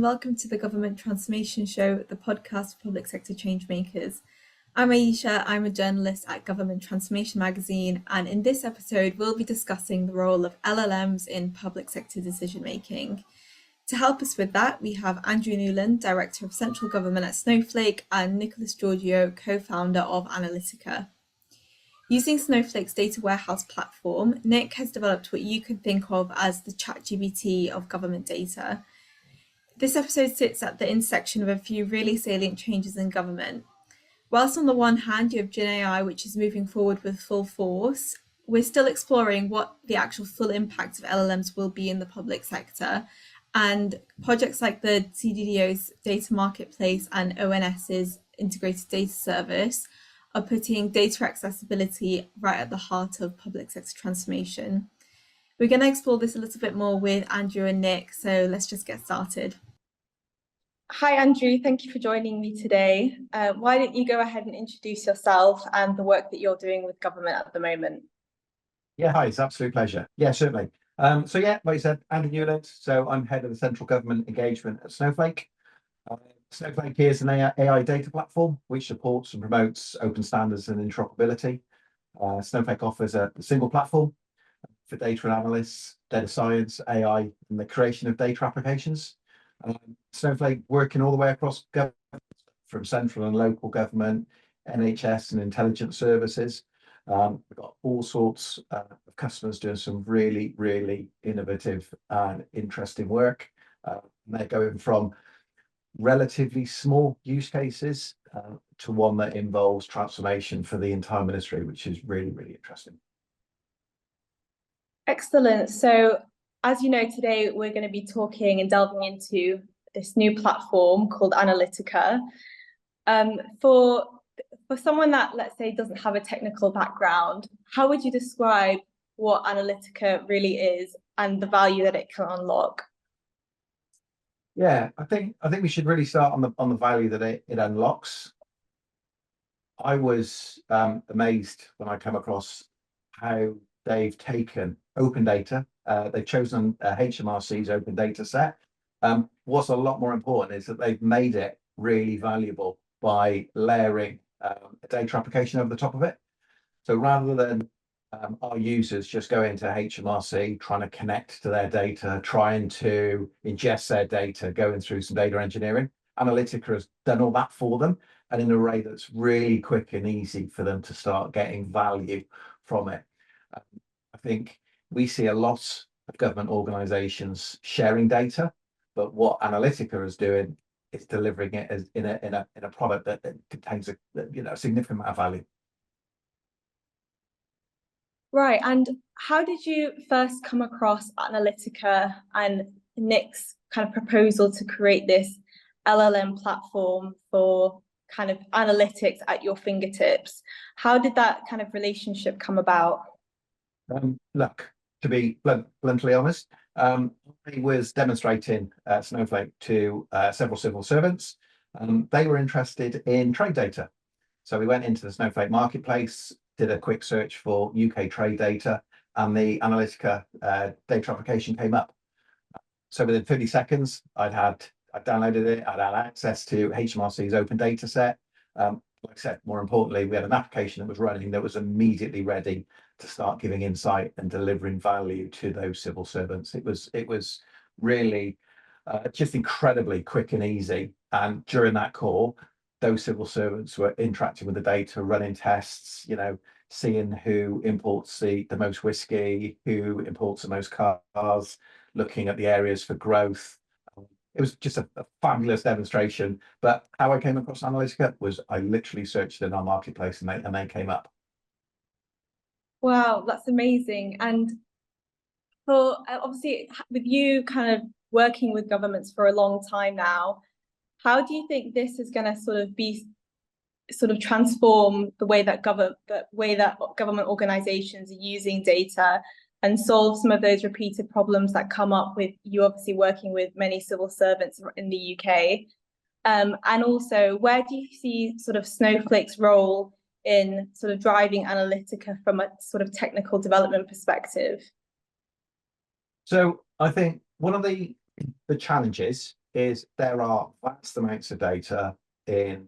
welcome to the Government Transformation Show, the podcast for public sector changemakers. I'm Ayesha, I'm a journalist at Government Transformation magazine, and in this episode we'll be discussing the role of LLMs in public sector decision making. To help us with that, we have Andrew Newland, Director of Central Government at Snowflake, and Nicholas Georgiou, co-founder of Analytika. Using Snowflake's data warehouse platform, Nick has developed what you can think of as the ChatGPT of government data. This episode sits at the intersection of a few really salient changes in government. Whilst on the one hand you have Gen AI, which is moving forward with full force, we're still exploring what the actual full impact of LLMs will be in the public sector. And projects like the CDDO's data marketplace and ONS's integrated data service are putting data accessibility right at the heart of public sector transformation. We're going to explore this a little bit more with Andrew and Nick, so let's just get started. Hi, Andrew. Thank you for joining me today. Why don't you go ahead and introduce yourself and the work that you're doing with government at the moment? Yeah, hi, it's an absolute pleasure. Yeah, certainly. Like you said, Andrew Newland. So I'm head of the central government engagement at Snowflake. Snowflake is an AI data platform which supports and promotes open standards and interoperability. Snowflake offers a single platform for data analysts, data science, AI, and the creation of data applications. Snowflake working all the way across government, from central and local government, NHS and intelligence services. We've got all sorts of customers doing some really, really innovative and interesting work. They're going from relatively small use cases to one that involves transformation for the entire ministry, which is really, really interesting. Excellent. So as you know, today we're going to be talking and delving into this new platform called Analytika. For someone that, let's say, doesn't have a technical background, how would you describe what Analytika really is and the value that it can unlock? Yeah, I think we should really start on the value that it unlocks. I was amazed when I came across how they've taken open data. They've chosen HMRC's open data set. What's a lot more important is that they've made it really valuable by layering a data application over the top of it. So rather than our users just go into HMRC, trying to connect to their data, trying to ingest their data, going through some data engineering, Analytika has done all that for them, and in a way that's really quick and easy for them to start getting value from it. I think we see a lot of government organisations sharing data, but what Analytika is doing is delivering it as in a product that contains a significant amount of value. Right, and how did you first come across Analytika and Nick's kind of proposal to create this LLM platform for kind of analytics at your fingertips? How did that kind of relationship come about? Look, to be bluntly honest, I was demonstrating Snowflake to several civil servants. They were interested in trade data. So we went into the Snowflake marketplace, did a quick search for UK trade data, and the Analytika data application came up. So within 30 seconds, I downloaded it, I'd had access to HMRC's open data set. Like I said, more importantly, we had an application that was running that was immediately ready to start giving insight and delivering value to those civil servants. It was really just incredibly quick and easy. And during that call, those civil servants were interacting with the data, running tests, seeing who imports the most whiskey, who imports the most cars, looking at the areas for growth. It was just a fabulous demonstration. But how I came across Analytika was I literally searched in our marketplace and they came up. Wow, that's amazing. And for obviously with you kind of working with governments for a long time now, how do you think this is going to transform the way that government organizations are using data and solve some of those repeated problems that come up with you obviously working with many civil servants in the UK? And also, where do you see sort of Snowflake's role in sort of driving Analytika from a sort of technical development perspective? So I think one of the challenges is there are vast amounts of data in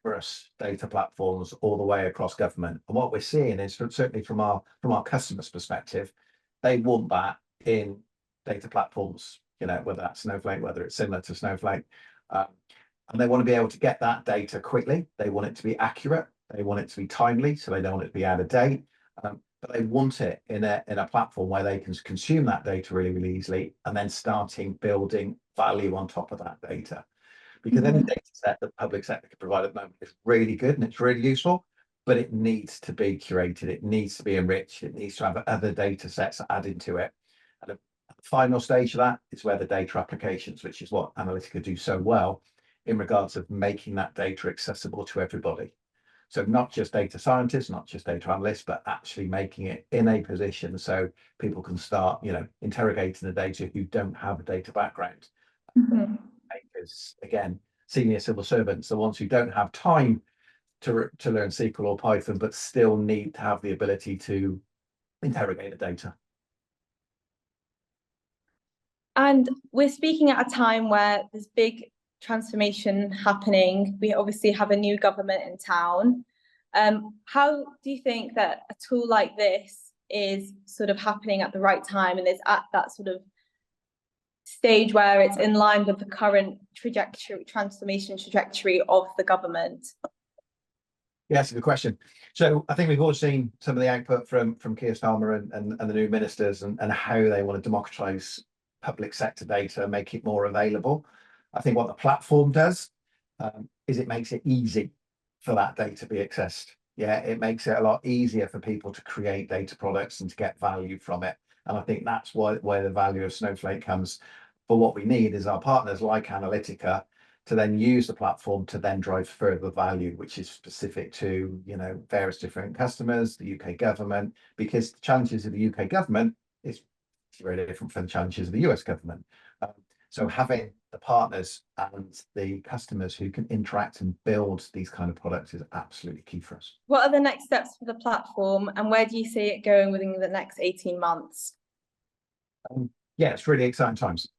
numerous data platforms all the way across government. And what we're seeing is, certainly from our customers' perspective, they want that in data platforms, whether that's Snowflake, whether it's similar to Snowflake. And they want to be able to get that data quickly. They want it to be accurate. They want it to be timely, so they don't want it to be out of date. But they want it in a platform where they can consume that data really, really easily, and then starting building value on top of that data. Because any data set that the public sector can provide at the moment is really good and it's really useful, but it needs to be curated. It needs to be enriched. It needs to have other data sets added to it. And the final stage of that is where the data applications, which is what Analytika do so well, in regards of making that data accessible to everybody. So not just data scientists, not just data analysts, but actually making it in a position so people can start, interrogating the data who don't have a data background. Because again, senior civil servants, the ones who don't have time to learn SQL or Python, but still need to have the ability to interrogate the data. And we're speaking at a time where there's big transformation happening. We obviously have a new government in town. How do you think that a tool like this is sort of happening at the right time and is at that sort of stage where it's in line with the current transformation trajectory of the government? Yeah, that's a good question. So I think we've all seen some of the output from Keir Starmer and the new ministers and how they want to democratise public sector data, make it more available. I think what the platform does is it makes it easy for that data to be accessed. Yeah, it makes it a lot easier for people to create data products and to get value from it. And I think that's where the value of Snowflake comes. But what we need is our partners like Analytika to then use the platform to then drive further value, which is specific to, various different customers, the UK government, because the challenges of the UK government is very different from the challenges of the US government. So having the partners and the customers who can interact and build these kind of products is absolutely key for us. What are the next steps for the platform and where do you see it going within the next 18 months? Yeah, it's really exciting times.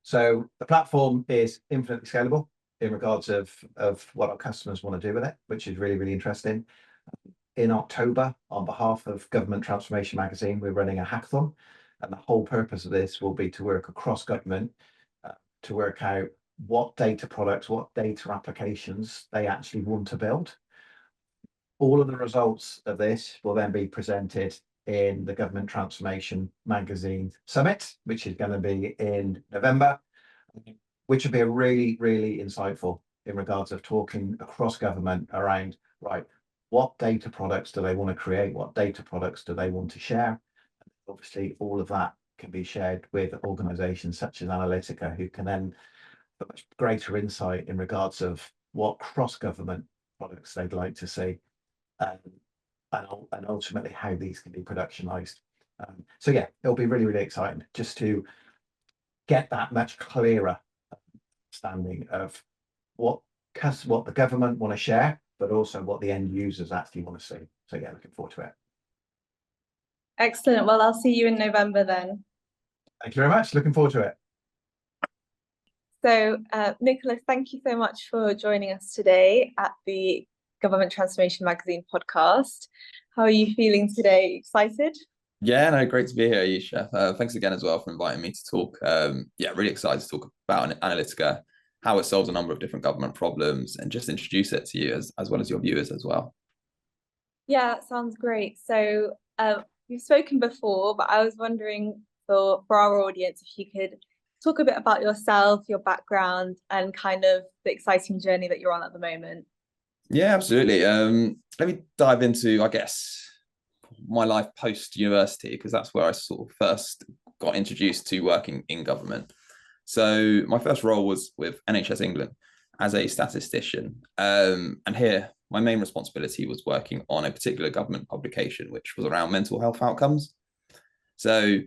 So the platform is infinitely scalable in regards of what our customers want to do with it, which is really, really interesting. In October, on behalf of Government Transformation Magazine, we're running a hackathon. And the whole purpose of this will be to work across government to work out what data products, what data applications they actually want to build. All of the results of this will then be presented in the Government Transformation Magazine Summit, which is going to be in November, which will be a really, really insightful in regards of talking across government around, right, what data products do they want to create? What data products do they want to share? Obviously, all of that can be shared with organisations such as Analytika, who can then put much greater insight in regards of what cross-government products they'd like to see, and ultimately how these can be productionised. So yeah, it'll be really, really exciting just to get that much clearer understanding of what the government want to share, but also what the end users actually want to see. So yeah, looking forward to it. Excellent. Well, I'll see you in November then. Thank you very much. Looking forward to it. So, Nicholas, thank you so much for joining us today at the Government Transformation Magazine podcast. How are you feeling today? Excited? Yeah, no, great to be here, Ayesha. Thanks again as well for inviting me to talk. Yeah, really excited to talk about Analytika, how it solves a number of different government problems, and just introduce it to you as well as your viewers as well. Yeah, that sounds great. So, we've spoken before, but I was wondering for our audience if you could talk a bit about yourself, your background, and kind of the exciting journey that you're on at the moment. Yeah, absolutely. Let me dive into, I guess, my life post-university, because that's where I sort of first got introduced to working in government. So my first role was with NHS England as a statistician. And here, my main responsibility was working on a particular government publication, which was around mental health outcomes. So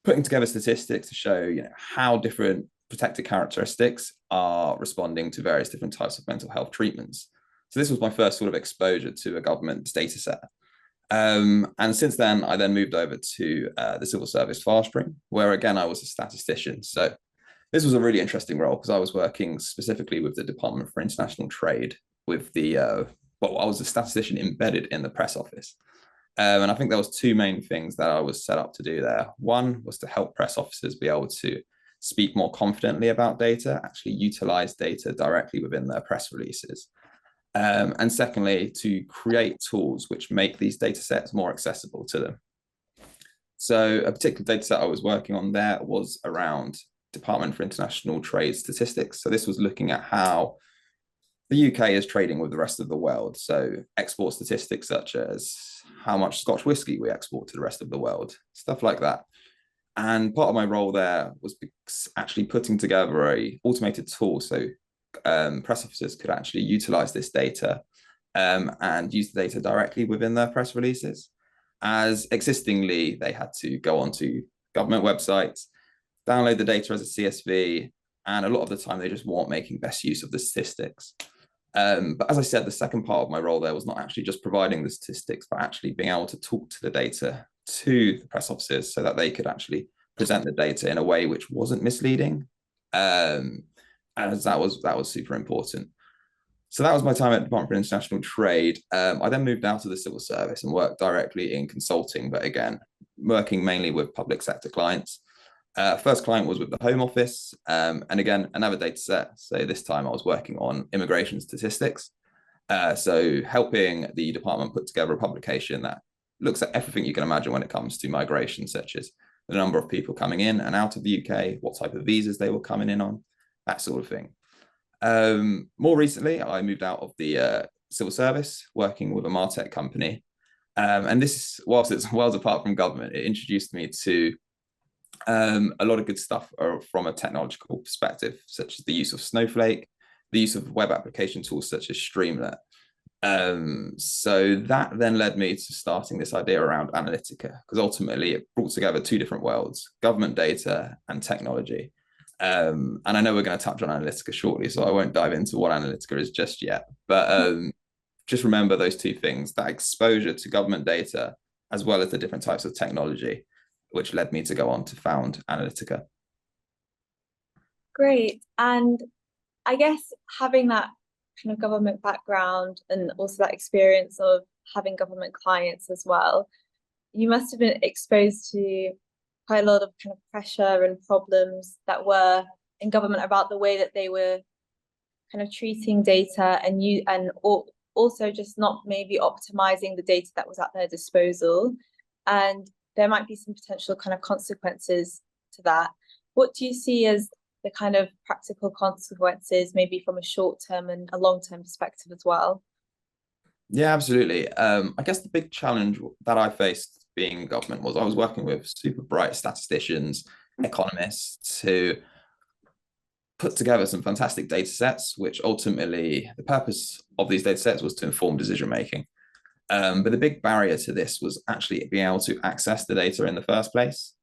putting together statistics to show, how different protected characteristics are responding to various different types of mental health treatments. So this was my first sort of exposure to a government data set. And since then, I then moved over to the civil service fast stream, where again, I was a statistician. So This was a really interesting role because I was working specifically with the Department for International Trade with the well, I was a statistician embedded in the press office. And I think there was two main things that I was set up to do there. One was to help press officers be able to speak more confidently about data, actually utilize data directly within their press releases. And secondly, to create tools which make these data sets more accessible to them. So a particular data set I was working on there was around Department for International Trade statistics. So this was looking at how the UK is trading with the rest of the world. So export statistics such as how much Scotch whiskey we export to the rest of the world, stuff like that. And part of my role there was actually putting together a automated tool so press officers could actually utilize this data and use the data directly within their press releases. As existingly, they had to go onto government websites, download the data as a CSV, and a lot of the time they just weren't making best use of the statistics. But as I said, the second part of my role there was not actually just providing the statistics, but actually being able to talk to the data to the press officers so that they could actually present the data in a way which wasn't misleading. As that was super important. So that was my time at Department for International Trade. I then moved out of the civil service and worked directly in consulting, but again, working mainly with public sector clients. First client was with the Home Office, and again, another data set. So this time I was working on immigration statistics. So helping the department put together a publication that looks at everything you can imagine when it comes to migration, such as the number of people coming in and out of the UK, what type of visas they were coming in on, that sort of thing. More recently, I moved out of the civil service, working with a MarTech company. And this, whilst it's worlds apart from government, it introduced me to a lot of good stuff from a technological perspective, such as the use of Snowflake, the use of web application tools such as Streamlit. So that then led me to starting this idea around Analytika, because ultimately it brought together two different worlds, government data and technology. And I know we're going to touch on Analytika shortly, so I won't dive into what Analytika is just yet. But just remember those two things, that exposure to government data, as well as the different types of technology, which led me to go on to found Analytika. Great. And I guess having that kind of government background and also that experience of having government clients as well, you must have been exposed to quite a lot of kind of pressure and problems that were in government about the way that they were kind of treating data and also just not maybe optimizing the data that was at their disposal. And there might be some potential kind of consequences to that. What do you see as the kind of practical consequences, maybe from a short-term and a long-term perspective as well? Yeah, absolutely. I guess the big challenge that I faced being in government was I was working with super bright statisticians, economists who put together some fantastic data sets, which ultimately the purpose of these data sets was to inform decision making. But the big barrier to this was actually being able to access the data in the first place.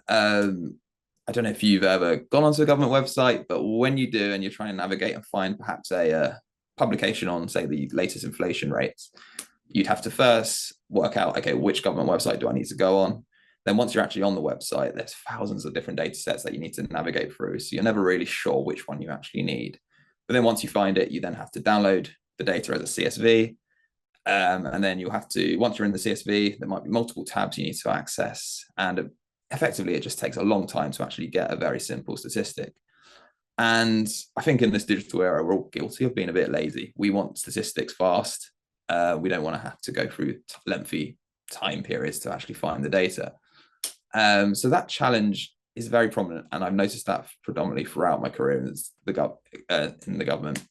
I don't know if you've ever gone onto a government website, but when you do and you're trying to navigate and find perhaps a publication on, say, the latest inflation rates, you'd have to first work out, okay, which government website do I need to go on? Then once you're actually on the website, there's thousands of different data sets that you need to navigate through. So you're never really sure which one you actually need. But then once you find it, you then have to download the data as a CSV. And then you'll have to, once you're in the CSV, there might be multiple tabs you need to access. And effectively, it just takes a long time to actually get a very simple statistic. And I think in this digital era, we're all guilty of being a bit lazy. We want statistics fast. We don't want to have to go through lengthy time periods to actually find the data. So that challenge is very prominent. And I've noticed that predominantly throughout my career in the government.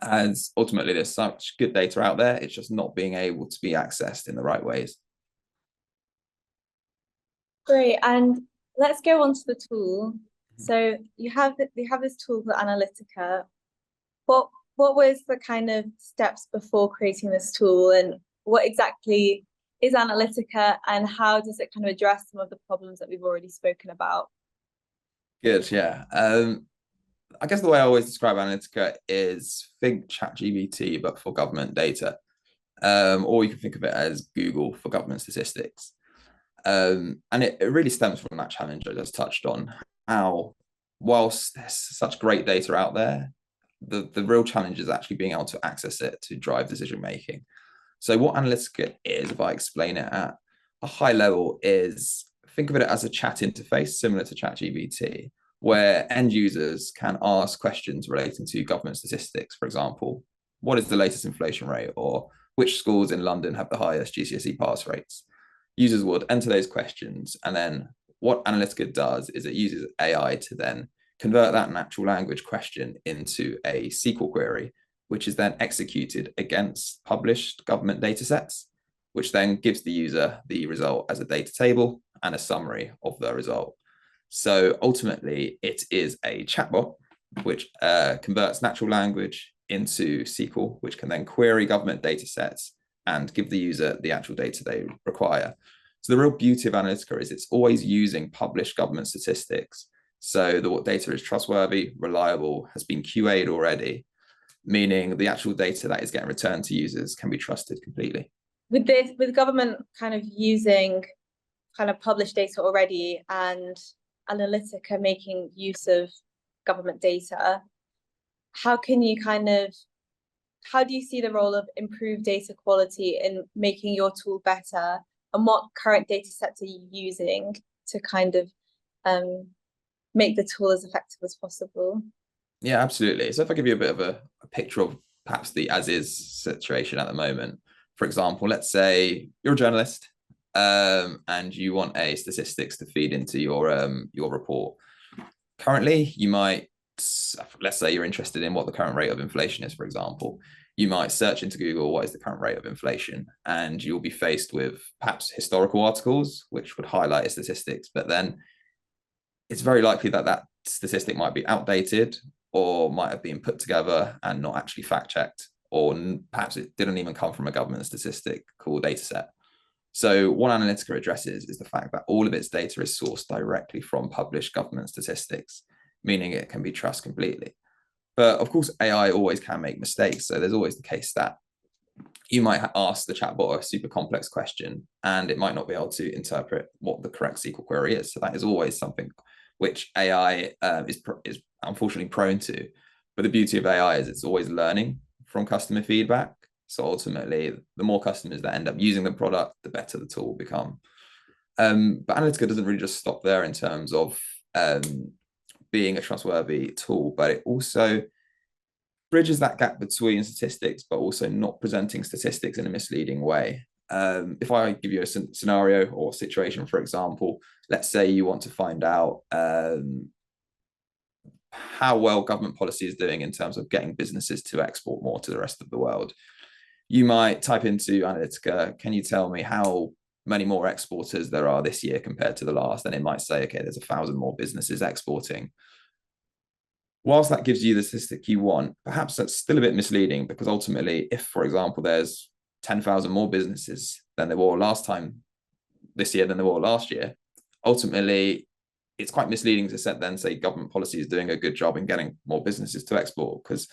As ultimately there's such good data out there, it's just not being able to be accessed in the right ways. Great, and let's go on to the tool. So you have this tool for Analytika. What was the kind of steps before creating this tool, and what exactly is Analytika, and how does it kind of address some of the problems that we've already spoken about? Good, yeah. I guess the way I always describe Analytika is think ChatGPT, but for government data. Or you can think of it as Google for government statistics. And it really stems from that challenge I just touched on, how whilst there's such great data out there, the real challenge is actually being able to access it to drive decision making. So what Analytika is, if I explain it at a high level, is think of it as a chat interface similar to ChatGPT, where end users can ask questions relating to government statistics. For example, what is the latest inflation rate, or which schools in London have the highest GCSE pass rates? Users would enter those questions, and then what Analytika does is it uses AI to then convert that natural language question into a SQL query, which is then executed against published government data sets, which then gives the user the result as a data table and a summary of the result. So ultimately, it is a chatbot which converts natural language into SQL, which can then query government data sets and give the user the actual data they require. So the real beauty of Analytika is it's always using published government statistics. So the data is trustworthy, reliable, has been QA'd already, meaning the actual data that is getting returned to users can be trusted completely. With government kind of using kind of published data already and Analytika making use of government data, how do you see the role of improved data quality in making your tool better, and what current data sets are you using to kind of make the tool as effective as possible? Yeah, absolutely. So if I give you a bit of a picture of perhaps the as-is situation at the moment, for example, let's say you're a journalist and you want a statistics to feed into your report. Currently, you might, let's say you're interested in what the current rate of inflation is, for example. You might search into Google, what is the current rate of inflation? And you'll be faced with perhaps historical articles, which would highlight statistics, but then it's very likely that that statistic might be outdated or might have been put together and not actually fact-checked, or perhaps it didn't even come from a government statistical data set. So what Analytika addresses is the fact that all of its data is sourced directly from published government statistics, meaning it can be trusted completely. But of course, AI always can make mistakes. So there's always the case that you might ask the chatbot a super complex question and it might not be able to interpret what the correct SQL query is. So that is always something which AI is unfortunately prone to. But the beauty of AI is it's always learning from customer feedback. So ultimately, the more customers that end up using the product, the better the tool will become. But Analytika doesn't really just stop there in terms of being a trustworthy tool, but it also bridges that gap between statistics, but also not presenting statistics in a misleading way. If I give you a scenario or situation, for example, let's say you want to find out how well government policy is doing in terms of getting businesses to export more to the rest of the world. You might type into Analytika, can you tell me how many more exporters there are this year compared to the last? And it might say, okay, there's 1,000 more businesses exporting. Whilst that gives you the statistic you want, perhaps that's still a bit misleading, because ultimately, if, for example, there's 10,000 more businesses than there were last time this year than there were last year, ultimately, it's quite misleading to then say government policy is doing a good job in getting more businesses to export, because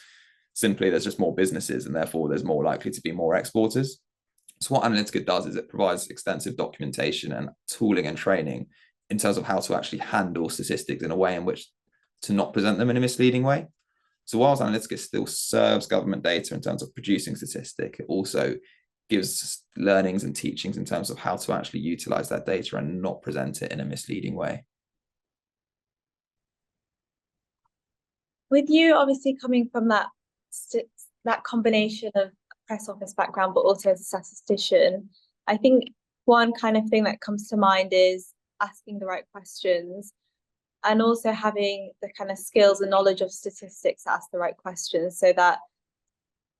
simply there's just more businesses and therefore there's more likely to be more exporters. So what Analytika does is it provides extensive documentation and tooling and training in terms of how to actually handle statistics in a way in which to not present them in a misleading way. So whilst Analytika still serves government data in terms of producing statistic, it also gives learnings and teachings in terms of how to actually utilize that data and not present it in a misleading way. With you obviously coming from that combination of press office background, but also as a statistician, I think one kind of thing that comes to mind is asking the right questions, and also having the kind of skills and knowledge of statistics to ask the right questions, so that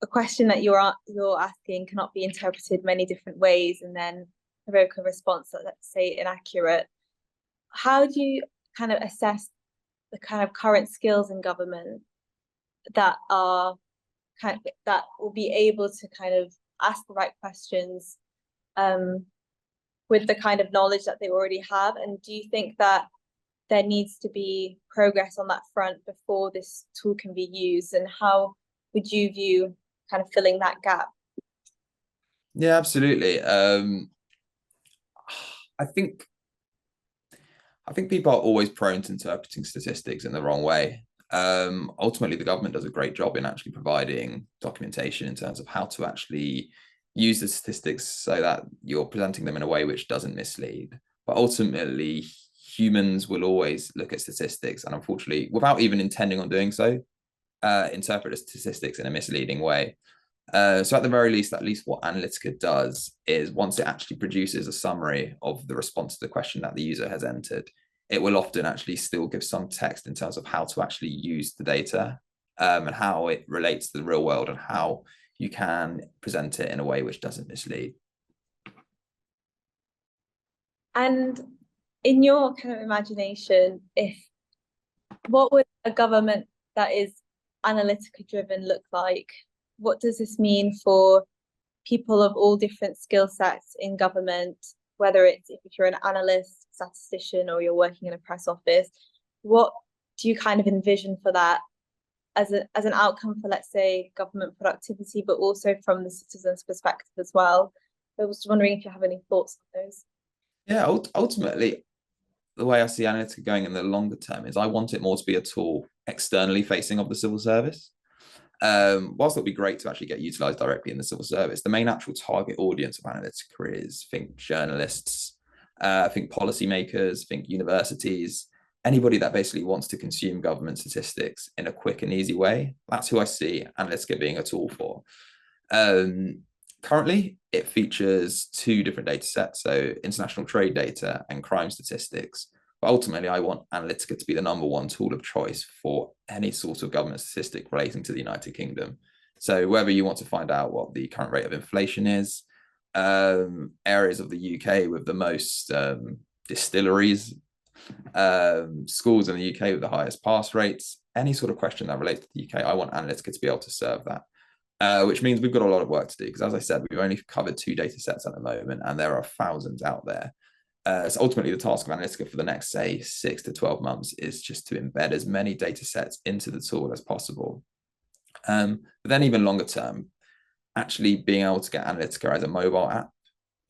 a question that you're asking cannot be interpreted many different ways and then provoke a response that, let's say, inaccurate. How do you kind of assess the kind of current skills in government that are that will be able to kind of ask the right questions with the kind of knowledge that they already have? And do you think that there needs to be progress on that front before this tool can be used? And how would you view kind of filling that gap? Yeah, absolutely. I think I think people are always prone to interpreting statistics in the wrong way. Ultimately, the government does a great job in actually providing documentation in terms of how to actually use the statistics so that you're presenting them in a way which doesn't mislead. But ultimately, humans will always look at statistics and, unfortunately, without even intending on doing so, interpret the statistics in a misleading way. So at the very least, at least what Analytika does is once it actually produces a summary of the response to the question that the user has entered, it will often actually still give some text in terms of how to actually use the data, and how it relates to the real world and how you can present it in a way which doesn't mislead. And in your kind of imagination, what would a government that is Analytika driven look like? What does this mean for people of all different skill sets in government, whether it's if you're an analyst, statistician, or you're working in a press office? What do you kind of envision for that as an outcome for, let's say, government productivity, but also from the citizen's perspective as well? I was wondering if you have any thoughts on those. Yeah, ultimately, the way I see Analytika going in the longer term is I want it more to be a tool externally facing of the civil service. Whilst it'll be great to actually get utilized directly in the civil service, the main actual target audience of Analytika is, think journalists, think policymakers, think universities, anybody that basically wants to consume government statistics in a quick and easy way. That's who I see Analytika being a tool for. Currently, it features two different data sets, so international trade data and crime statistics. But ultimately, I want Analytika to be the #1 tool of choice for any sort of government statistic relating to the United Kingdom. So whether you want to find out what the current rate of inflation is, areas of the UK with the most distilleries, schools in the UK with the highest pass rates, any sort of question that relates to the UK, I want Analytika to be able to serve that. Which means we've got a lot of work to do because, as I said, we've only covered 2 data sets at the moment, and there are thousands out there. So ultimately, the task of Analytika for the next, say, 6 to 12 months is just to embed as many data sets into the tool as possible. But then even longer term, actually being able to get Analytika as a mobile app.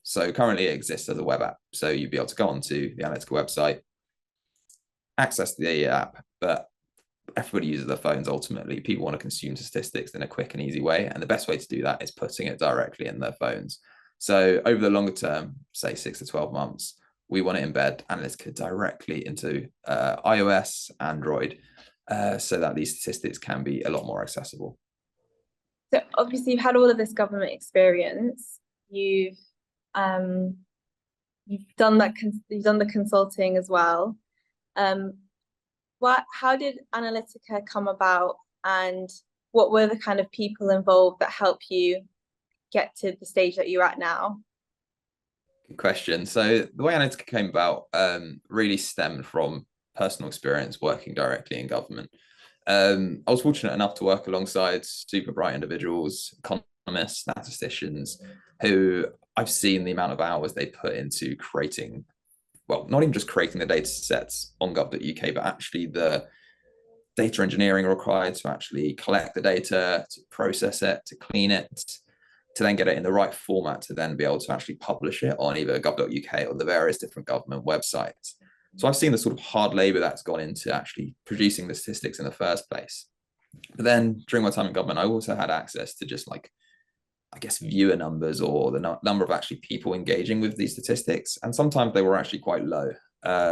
So currently it exists as a web app. So you'd be able to go onto the Analytika website, access the app, but everybody uses their phones ultimately. People want to consume statistics in a quick and easy way. And the best way to do that is putting it directly in their phones. So over the longer term, say 6 to 12 months, we want to embed Analytika directly into iOS, Android, so that these statistics can be a lot more accessible. So obviously you've had all of this government experience. You've done the consulting as well. How did Analytika come about, and what were the kind of people involved that help you get to the stage that you're at now? Good question. So the way Analytika came about really stemmed from personal experience working directly in government. I was fortunate enough to work alongside super bright individuals, economists, statisticians, who I've seen the amount of hours they put into creating, well, not even just creating the data sets on gov.uk, but actually the data engineering required to actually collect the data, to process it, to clean it, to then get it in the right format, to then be able to actually publish it on either gov.uk or the various different government websites. So I've seen the sort of hard labor that's gone into actually producing the statistics in the first place. But then during my time in government, I also had access to just like, I guess, viewer numbers or the number of actually people engaging with these statistics. And sometimes they were actually quite low,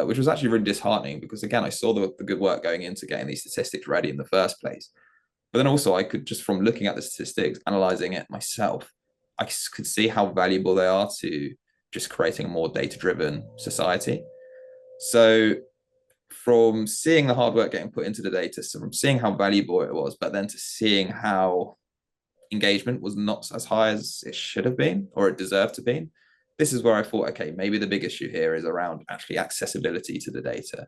which was actually really disheartening because, again, I saw the good work going into getting these statistics ready in the first place. But then also I could just, from looking at the statistics, analyzing it myself, I could see how valuable they are to just creating a more data-driven society. So from seeing the hard work getting put into the data, so from seeing how valuable it was, but then to seeing how engagement was not as high as it should have been or it deserved to be, this is where I thought, okay, maybe the big issue here is around actually accessibility to the data.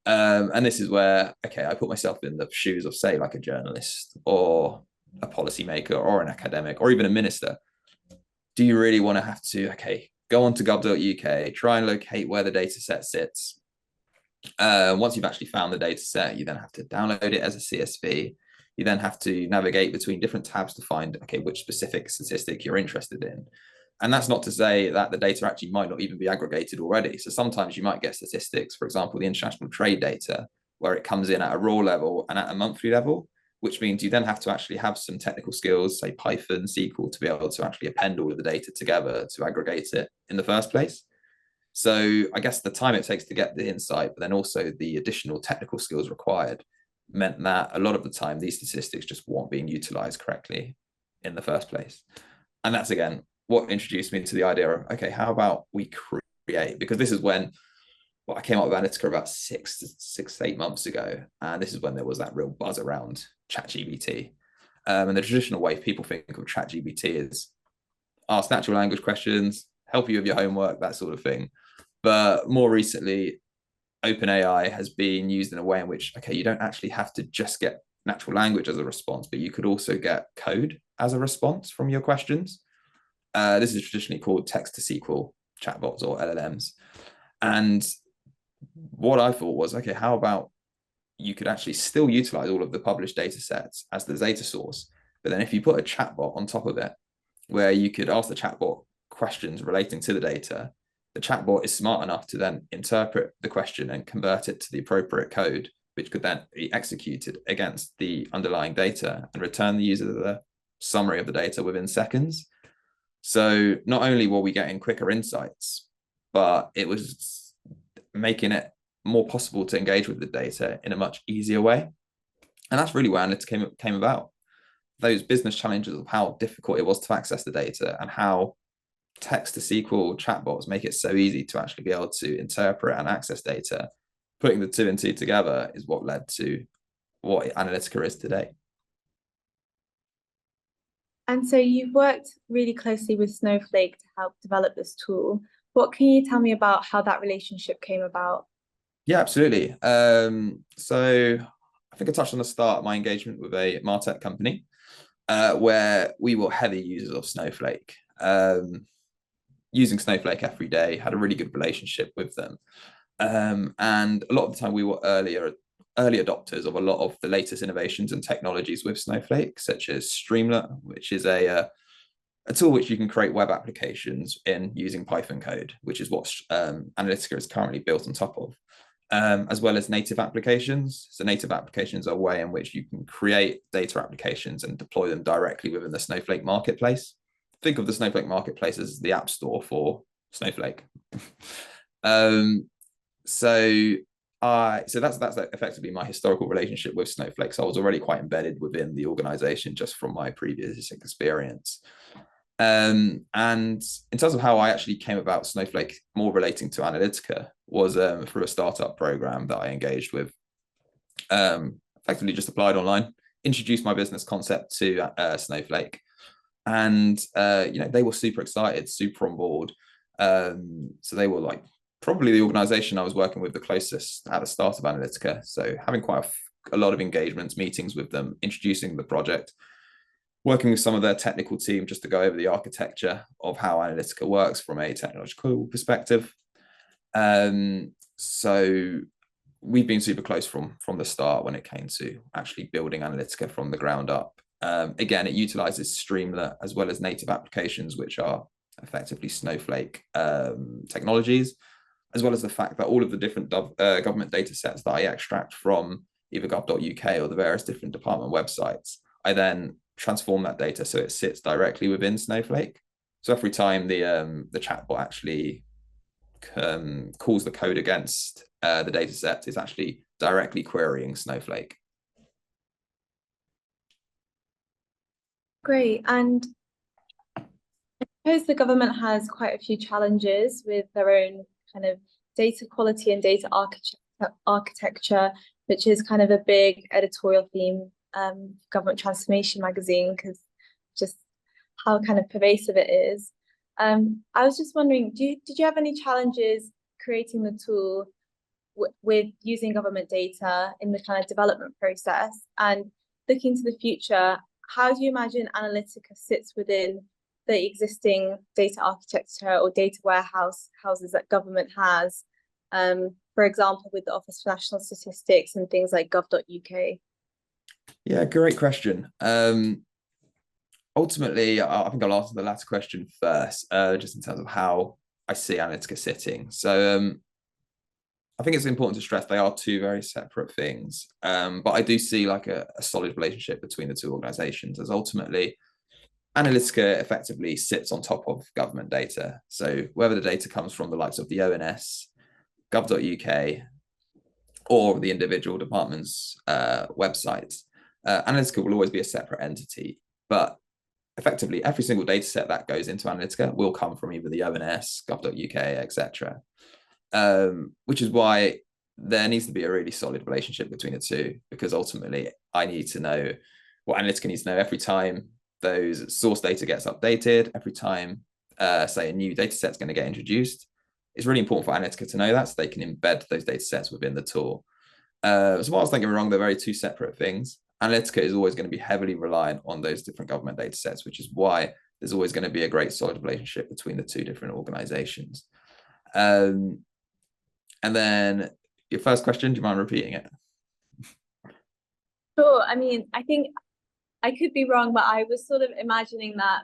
And this is where, okay, I put myself in the shoes of, say, like a journalist or a policymaker or an academic or even a minister. Do you really want to have to, okay, go on to gov.uk, try and locate where the data set sits? Once you've actually found the data set, you then have to download it as a CSV. You then have to navigate between different tabs to find, okay, which specific statistic you're interested in. And that's not to say that the data actually might not even be aggregated already. So sometimes you might get statistics, for example, the international trade data, where it comes in at a raw level and at a monthly level, which means you then have to actually have some technical skills, say Python, SQL, to be able to actually append all of the data together to aggregate it in the first place. So I guess the time it takes to get the insight, but then also the additional technical skills required, meant that a lot of the time these statistics just weren't being utilized correctly in the first place. And that's, again, what introduced me to the idea of, okay, how about we create, because this is when, well, I came up with Analytika about 6 to 8 months ago. And this is when there was that real buzz around ChatGPT. And the traditional way people think of ChatGPT is ask natural language questions, help you with your homework, that sort of thing. But more recently, OpenAI has been used in a way in which, okay, you don't actually have to just get natural language as a response, but you could also get code as a response from your questions. This is traditionally called text-to-SQL chatbots, or LLMs. And what I thought was, okay, how about you could actually still utilize all of the published data sets as the data source, but then if you put a chatbot on top of it, where you could ask the chatbot questions relating to the data, the chatbot is smart enough to then interpret the question and convert it to the appropriate code, which could then be executed against the underlying data and return the user the summary of the data within seconds. So not only were we getting quicker insights, but it was making it more possible to engage with the data in a much easier way. And that's really where Analytika came about. Those business challenges of how difficult it was to access the data, and how text-to-SQL chatbots make it so easy to actually be able to interpret and access data. Putting the 2 and 2 together is what led to what Analytika is today. And so you've worked really closely with Snowflake to help develop this tool. What can you tell me about how that relationship came about? Yeah, absolutely. So I think I touched on the start of my engagement with a MarTech company, where we were heavy users of Snowflake, using Snowflake every day, had a really good relationship with them. And a lot of the time we were early adopters of a lot of the latest innovations and technologies with Snowflake, such as Streamlit, which is a tool which you can create web applications in using Python code, which is what Analytika is currently built on top of, as well as native applications. So native applications are a way in which you can create data applications and deploy them directly within the Snowflake marketplace. Think of the Snowflake marketplace as the app store for Snowflake. So that's effectively my historical relationship with Snowflake. So I was already quite embedded within the organization just from my previous experience. And in terms of how I actually came about Snowflake, more relating to Analytika, was through a startup program that I engaged with. Effectively just applied online, introduced my business concept to Snowflake, and they were super excited, super on board. So they were like probably the organization I was working with the closest at the start of Analytika. So having quite a lot of engagements, meetings with them, introducing the project, working with some of their technical team just to go over the architecture of how Analytika works from a technological perspective. So we've been super close from the start when it came to actually building Analytika from the ground up. Again, it utilizes Streamlit as well as native applications, which are effectively Snowflake technologies, as well as the fact that all of the different government data sets that I extract from either gov.uk or the various different department websites, I then transform that data so it sits directly within Snowflake. So every time the chatbot actually calls the code against the data set, it's actually directly querying Snowflake. Great. And I suppose the government has quite a few challenges with their own kind of data quality and data architecture, which is kind of a big editorial theme, Government Transformation magazine, because just how kind of pervasive it is. I was just wondering, did you have any challenges creating the tool with using government data in the kind of development process? And looking to the future, how do you imagine Analytika sits within the existing data architecture or data warehouses that government has, for example, with the Office for National Statistics and things like gov.uk? Yeah, great question. ultimately, I think I'll answer the latter question first, just in terms of how I see Analytika sitting. So I think it's important to stress they are two very separate things, but I do see like a solid relationship between the two organizations, as ultimately Analytika effectively sits on top of government data. So whether the data comes from the likes of the ONS, gov.uk, or the individual department's websites, Analytika will always be a separate entity. But effectively, every single data set that goes into Analytika will come from either the ONS, gov.uk, etc. Which is why there needs to be a really solid relationship between the two, because ultimately I need to know what Analytika needs to know every time those source data gets updated, every time, say, a new data set is going to get introduced. It's really important for Analytika to know that so they can embed those data sets within the tool. So whilst don't get me wrong, they're very two separate things. Analytika is always going to be heavily reliant on those different government data sets, which is why there's always going to be a great solid relationship between the two different organizations. And then your first question, do you mind repeating it? Sure. I mean, I think I could be wrong, but I was sort of imagining that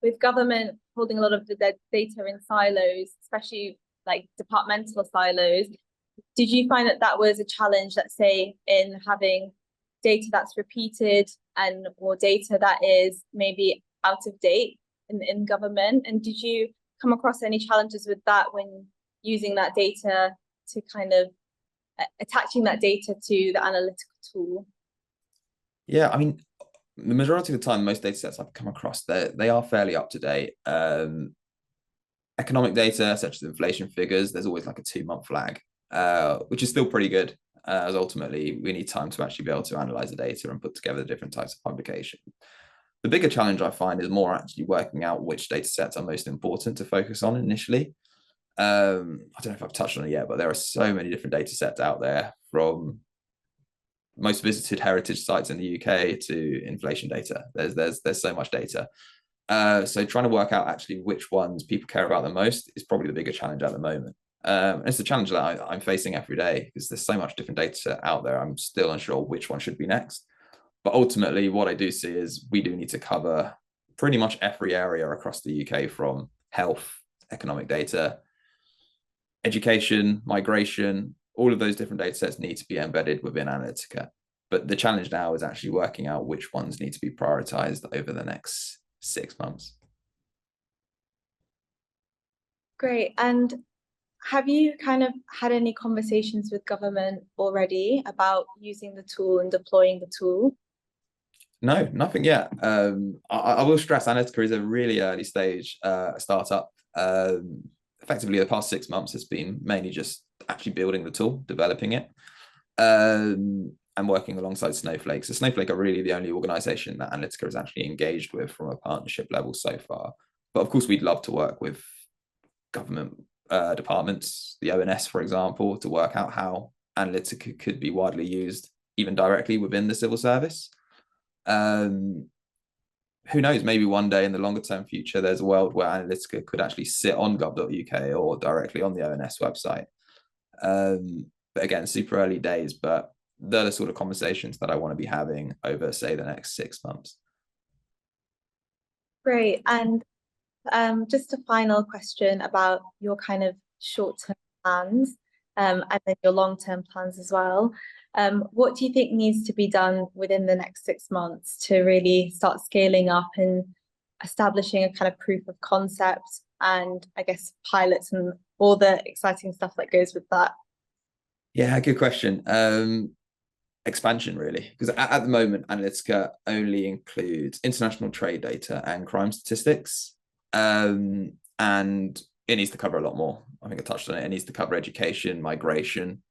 with government holding a lot of the data in silos, especially like departmental silos, did you find that that was a challenge, let's say, in having data that's repeated and or data that is maybe out of date in government? And did you come across any challenges with that when using that data to kind of attaching that data to the analytical tool? Yeah, I mean, the majority of the time, most data sets I've come across, they are fairly up to date. Economic data, such as inflation figures, there's always like a 2-month lag, which is still pretty good, as ultimately we need time to actually be able to analyze the data and put together the different types of publication. The bigger challenge I find is more actually working out which data sets are most important to focus on initially. I don't know if I've touched on it yet, but there are so many different data sets out there, from most visited heritage sites in the UK to inflation data. There's so much data. So trying to work out actually which ones people care about the most is probably the bigger challenge at the moment. It's a challenge that I'm facing every day, because there's so much different data out there. I'm still unsure which one should be next. But ultimately, what I do see is we do need to cover pretty much every area across the UK, from health, economic data, education, migration. All of those different data sets need to be embedded within Analytika. But the challenge now is actually working out which ones need to be prioritized over the next 6 months. Great. And have you kind of had any conversations with government already about using the tool and deploying the tool? No, nothing yet. I will stress Analytika is a really early stage startup. Effectively, the past 6 months has been mainly just actually building the tool, developing it, and working alongside Snowflake. So Snowflake are really the only organization that Analytika is actually engaged with from a partnership level so far. But of course, we'd love to work with government departments, the ONS, for example, to work out how Analytika could be widely used even directly within the civil service. Who knows, maybe one day in the longer term future, there's a world where Analytika could actually sit on gov.uk or directly on the ONS website. But again, super early days, but they're the sort of conversations that I want to be having over, say, the next 6 months. Great. And just a final question about your kind of short-term plans and then your long-term plans as well. What do you think needs to be done within the next 6 months to really start scaling up and establishing a kind of proof of concept and, I guess, pilots and all the exciting stuff that goes with that? Yeah, good question. Expansion, really, because at the moment, Analytika only includes international trade data and crime statistics, and it needs to cover a lot more. I think I touched on it. It needs to cover education, migration,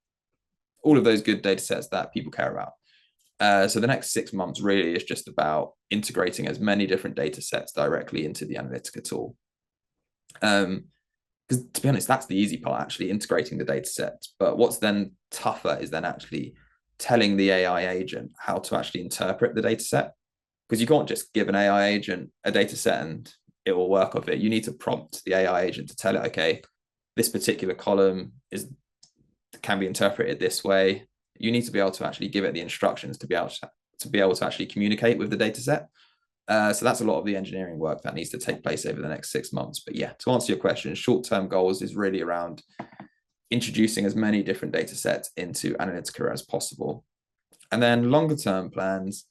all of those good data sets that people care about. So the next 6 months really is just about integrating as many different data sets directly into the Analytika tool. Because to be honest, that's the easy part, actually integrating the data sets. But what's then tougher is then actually telling the AI agent how to actually interpret the data set. Because you can't just give an AI agent a data set and it will work off it. You need to prompt the AI agent to tell it, okay, this particular column can be interpreted this way. You need to be able to actually give it the instructions to be able to actually communicate with the data set. So that's a lot of the engineering work that needs to take place over the next 6 months. But yeah, to answer your question, short-term goals is really around introducing as many different data sets into Analytika as possible. And then longer term plans,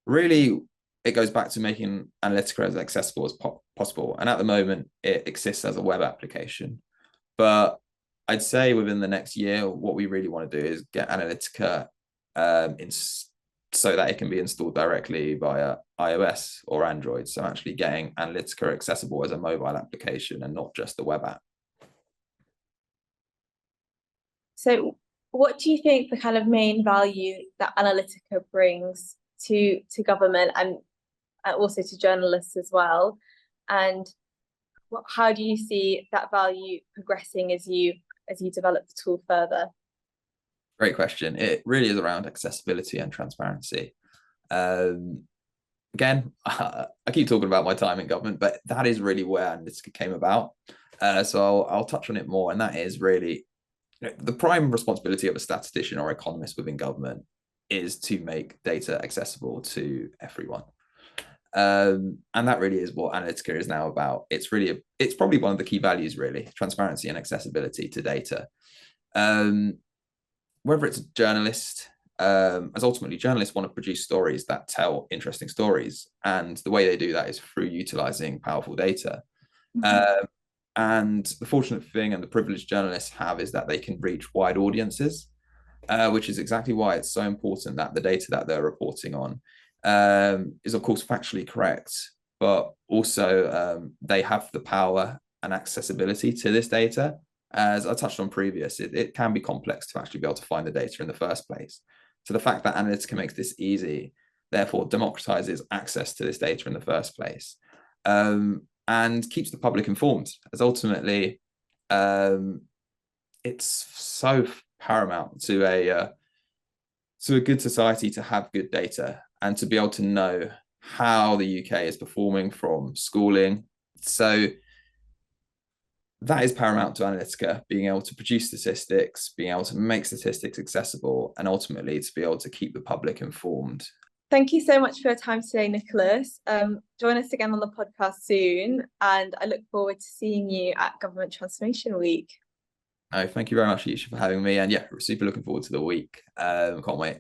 really, it goes back to making Analytika as accessible as possible. And at the moment, it exists as a web application. But I'd say within the next year, what we really want to do is get Analytika so that it can be installed directly via iOS or Android. So actually getting Analytika accessible as a mobile application and not just a web app. So what do you think the kind of main value that Analytika brings to government and also to journalists as well? And how do you see that value progressing as you develop the tool further? Great question. It really is around accessibility and transparency. Again, I keep talking about my time in government, but that is really where Analytika came about. So I'll touch on it more. And that is really the prime responsibility of a statistician or economist within government is to make data accessible to everyone. And that really is what Analytika is now about. It's probably one of the key values, really, transparency and accessibility to data. Whether it's a journalist, as ultimately journalists want to produce stories that tell interesting stories. And the way they do that is through utilizing powerful data. Mm-hmm. And the fortunate thing and the privilege journalists have is that they can reach wide audiences, which is exactly why it's so important that the data that they're reporting on is, of course, factually correct, but also they have the power and accessibility to this data. As I touched on previous, it can be complex to actually be able to find the data in the first place. So the fact that Analytika makes this easy, therefore democratizes access to this data in the first place, and keeps the public informed, as ultimately it's so paramount to a good society to have good data and to be able to know how the UK is performing from schooling. So that is paramount to Analytika, being able to produce statistics, being able to make statistics accessible, and ultimately to be able to keep the public informed. Thank you so much for your time today, Nicholas. Join us again on the podcast soon, and I look forward to seeing you at Government Transformation Week. Oh, thank you very much, Ayesha, for having me. And yeah, we're super looking forward to the week. Can't wait.